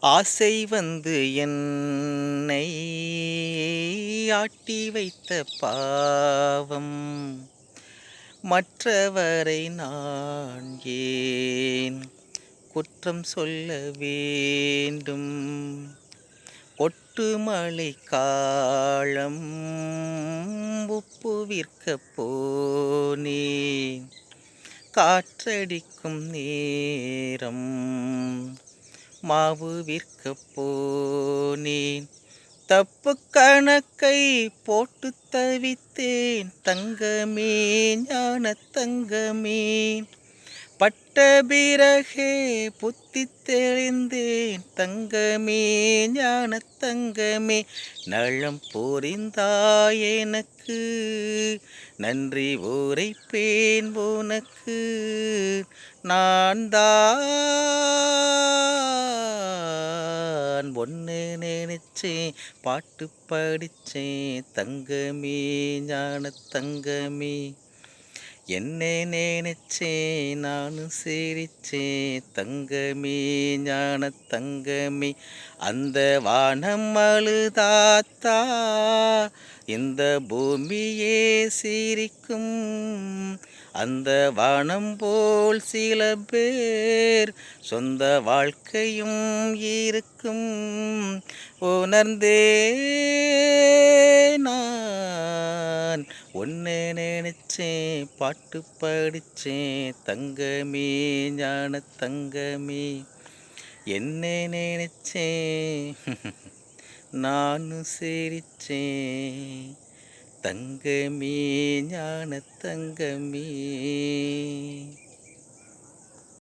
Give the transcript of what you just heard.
ஆசை வந்து என்னை ஆட்டி வைத்த பாவம் மற்றவரை நான் ஏன் குற்றம் சொல்ல வேண்டும். கொட்டுமழை காலம் உப்பு விற்க போனேன், காற்றடிக்கும் நேரம் மாவு விற்க போனேன். தப்பு கணக்கை போட்டு தவித்தேன், தங்கமே ஞான தங்கமே. பட்ட பிறகே புத்தி தெளிந்தேன், தங்கமே ஞான தங்கமே. நலம் புரிந்தாய் எனக்கு, நன்றி உரைப்பேன் உனக்கு. நான் தான் ஒன்று நினைச்சேன், பாட்டு படிச்சேன், தங்கமே ஞான தங்கமே. என்னை நினைச்சேன், நானும் சிரிச்சேன், தங்கமே ஞான தங்கமே. அந்த வானம் அழுதாத்தா, இந்த பூமியே சிரிக்கும். அந்த வானம் போல் சில பேர் சொந்த வாழ்க்கையும் இருக்கும். உணர்ந்தே நான் ஒன்று நினைச்சேன், பாட்டு படிச்சேன், தங்கமே ஞான தங்கமே. என்னை நினைச்சேன், நானும் சிரிச்சேன், தங்கமே ஞான தங்கமே.